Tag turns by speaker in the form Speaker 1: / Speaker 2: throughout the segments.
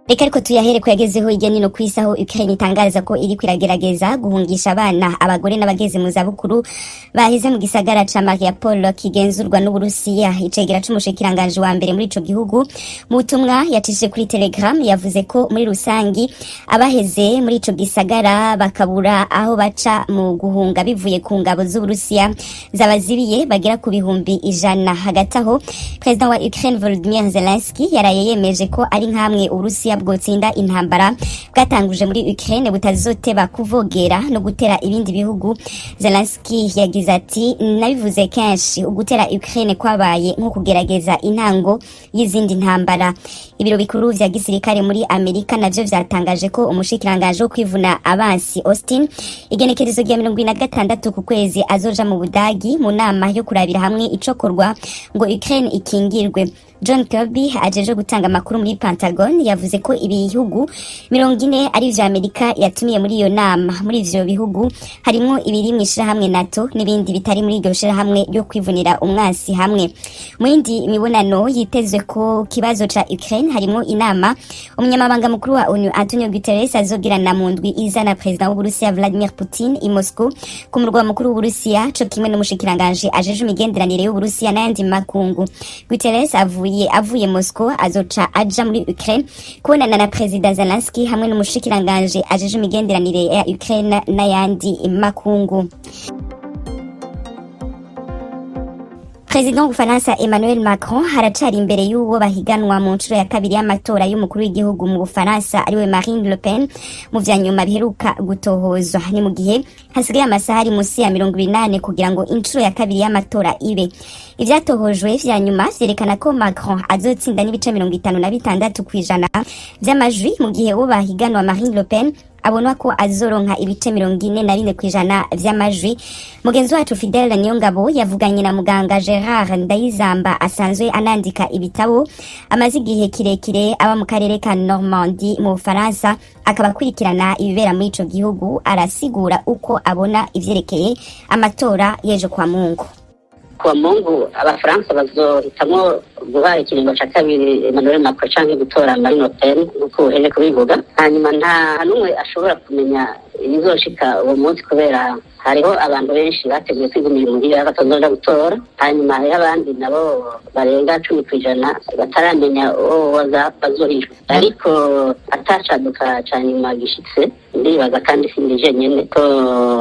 Speaker 1: Reka ariko tuyahere ko yagezeho igeni no kwisaho Ukraine itangariza ko iri kwiragerageza guhungisha abana abagore n'abageze mu zabukuru bahize mu gisagara ca Mariupol kigenzurwa n'Uburusiya. Icegera c'umushikiranganje wa mbere muri ico gihugu mu butumwa yacishije kuri Telegram yavuze ko muri rusangi abaheze muri ico gisagara bakabura aho baca mu guhunga bivuye ku ngabo z'Uburusiya zabazibiye bagera ku bihumbi 100. Hagati aho President wa Ukraine Volodymyr Zelensky yaraye yemeje ko ari nkamwe Uburusiya bwotsinda intambara bwatanguje muri Ukraine butazoteba kuvogera no gutera ibindi bihugu. Zelensky yagize ati nabivuze kenshi ugutera Ukraine kwabaye nko kugerageza intango y'izindi ntambara. Ibiro bikuru vya gisirikare muri Amerika navyo vyatangaje ko umushikiranganje wo kwivuna abansi Austin igenekerezo rya 26 ku kwezi azoja mu Budagi mu nama yo kurabira hamwe icokorwa ngo Ukraine ikingirwe. John Kirby ajeje gutanga makuru muri Pentagon yavuze ko ibihugu 40 ari vya Amerika yatumiye muri iyo nama. Muri ivyo bihugu harimo ibiri mwishira hamwe NATO n'ibindi bitari muri iryo shira hamwe yo kwivunira umwasi hamwe. Mu yindi mibonano yitezwe ko kibazo ca Ukraine harimo inama umunyamabanga mukuru wa ONU Antonio Guterres azogirana mu ndwi iza na president w'Uburusiya Vladimir Putin i Moscow ku murwa mukuru w'Uburusiya co kimwe n'umushikiranganje ajeje imigenderanire y'Uburusiya n'ayandi makungu. Guterres avuye Moscow azoca aja muri Ukraine kubonana na President Zelensky hamwe n'umushikiranganje ajeje imigenderanire ya Ukraine n'ayandi makungu. President w'Ubufaransa Emmanuel Macron haracari imbere y'uwo bahiganwa mu ncuro ya kabiri y'amatora y'umukuru w'igihugu mu Bufaransa ariwe Marine Le Pen mu vyanyuma biheruka gutohozwa. Ni mu gihe hasigaye amasaha ari musi ya 28 kugira ngo incuro ya kabiri y'amatora ibe. Ivyatohojwe vyanyuma vyerekana ko Macron azotsinda n'ibice 56% vy'amajwi mu gihe uwo bahiganwa Marine Le Pen abonwa ko azoronka ibice 44% vy'amajwi. Mugenzi wacu Fidel Niyongabo yavuganye na muganga Gerard Ndayizamba asanzwe anandika ibitabo amaze igihe kirekire aba mu karere ka Normandie mu Faransa akaba akurikirana ibibera muri ico gihugu. Arasigura uko abona ivyerekeye amatora yejo kwa Mungu.
Speaker 2: Kwa Mungu abafaransa bazohitamwo guha ikiringo ca kabiri Emmanuel Macron canke gutora Marine Le Pen uko uheje kubivuga. Hanyuma nta numwe ashobora kumenya ibizoshika uwo munsi kubera hariho abantu benshi bateguye kwigumira muhira batazoja gutora. Hanyuma hariho abandi nabo barenga 10% bataramenya uwo bazohijwe. Ariko atacaduka ca nyuma gishitse ndibaza kandi sindije nyene ko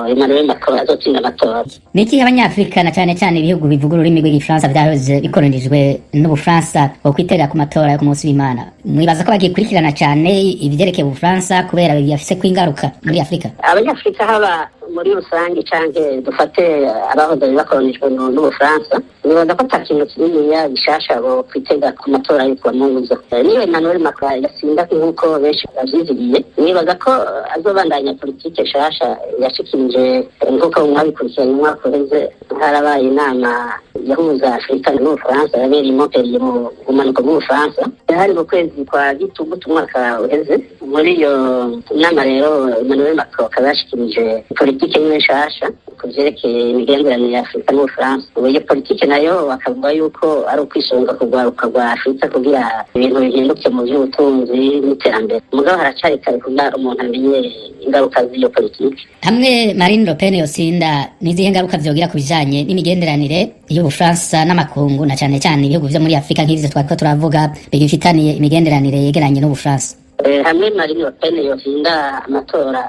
Speaker 2: Emmanuel Macron azotsinda amatora.
Speaker 3: Niki abanyafrika na cyane cyane ibihugu bivuga ururimi rw'igifaransa vyahoze bikoronijwe n'Ubufaransa wo kwitega ku matora yo ku munsi w'Imana. Mwibaza ko bagikurikirana cyane ivyerekeye Ubufaransa kubera biyafise kwingaruka muri Afrika?
Speaker 2: Abanyafrika haba muri rusange canke dufate abahoze bakoronijwe n'Ubufaransa nibaza ko atakintu kinini gishasha bo kwitega ku matora yo kwa Mungu. Niwe Emmanuel Macron yasinda nk'uko benshi bavyizigiye. Nibaza ko azobandanya politike shasha yashikirije nk'uko mwabikurikiranye umwaka uheze harabaye inama yahuza Afrika n'Ubufaransa yabereye i Montpellier mu bumanuko bw'Ubufaransa hari mu kwezi kwa Gitugutu umwaka uheze. Muri iyo nama rero Emmanuel Macron akabashikirije politike yiwe shasha kuvyerekeye imigenderanire ya Afrika n'Ubufaransa. Iyo politike nayo bakavuga yuko ari ukwisonga kugwaruka rwa Afrika kugira ibintu bihinduke mu vy'ubutunzi n'iterambere. Mugabo haracari kare kugira umuntu amenye ingaruka z'iyo politike.
Speaker 3: Hamwe Marine Le Pen yosinda nizihe ngaruka vyogira ku bijanye n'imigenderanire y'Ubufaransa n'amakungu na cyane cyane ibihugu vyo muri Afrika nk'ivyo twako turavuga bigifitaniye imigenderanire yegeranye n'Ubufaransa?
Speaker 2: Hamwe Marine Le Pen yosinda amatora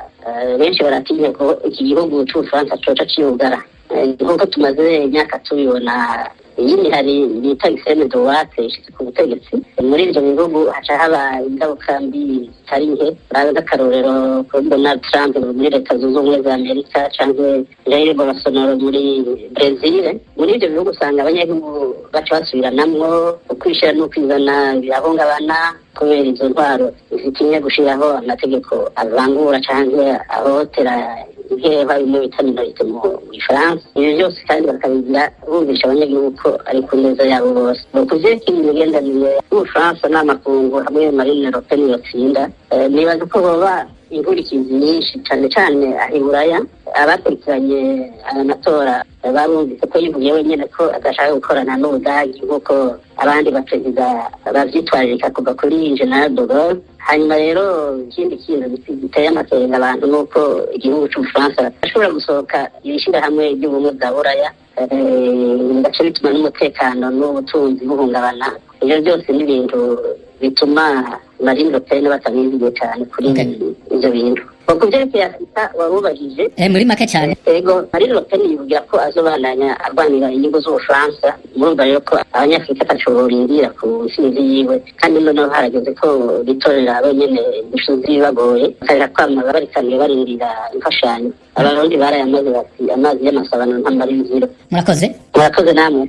Speaker 2: benshi baratinye ko iki gihugu c'Ubufaransa coca ciyugara. Nk'uko tumaze imyaka tubibona iyi hari bita Extreme Droite ishitse ku butegetsi muri ivyo bihugu haca haba ingaruka mbi zitari nke. Baraza akarorero ko Donald Trump muri Leta Zunze Ubumwe za Amerika canke Jair Bolsonaro muri Brazil. Muri ivyo bihugu usanga abanyagihugu baca basubiranamwo ukwishira n'ukwizana birahungabana kubera izo ntwaro zitinye gushiraho amategeko avangura canke ahotera nk'eba bimwe bita minorite mu Faransa. Ibyo byose kandi bakabigira bumvisha abanyagihugu ko ari ku neza yabo bose. Kuvyerekeye imigenderanire y'Ubufaransa n'amakungu hamwe Marine Le Pen yotsinda nibaza ko boba inkurikizi nyinshi cane cane aho i Buraya abakurikiranye aya matora barumvise ko yivuye wenyine ko adashaka gukorana n'Ubudagi nk'uko abandi baperezida bavyitwaririka kuva kuri General de Gaulle. Hanyuma rero ikindi kintu giteye amakenga abantu nuko igihugu c'Ubufaransa ashobora gusohoka ibishirahamwe ry'ubumwe bwa Buraya, bigaca bituma n'umutekano n'ubutunzi buhungabana. Ivyo byose ni ibintu bituma Marine Le Pen batabizigiye cyane kuri ivyo bintu. Ku vyerekeye Afurika warubajije
Speaker 3: muri make cyane.
Speaker 2: Ego Marine Le Pen yivugira ko azobandanya arwanira inyungu z'Ubufaransa. Murumva rero ko abanyafurika ataco borindira ku ntsinzi yiwe, kandi noneho harageze ko bitorera abonyene inshuzi bibagoye, bakareka kwama barikaniye barindira imfashanyo. Abarundi barayamaze bati amazi y'amasabano ntamara imviro.
Speaker 3: Murakoze
Speaker 2: namwe.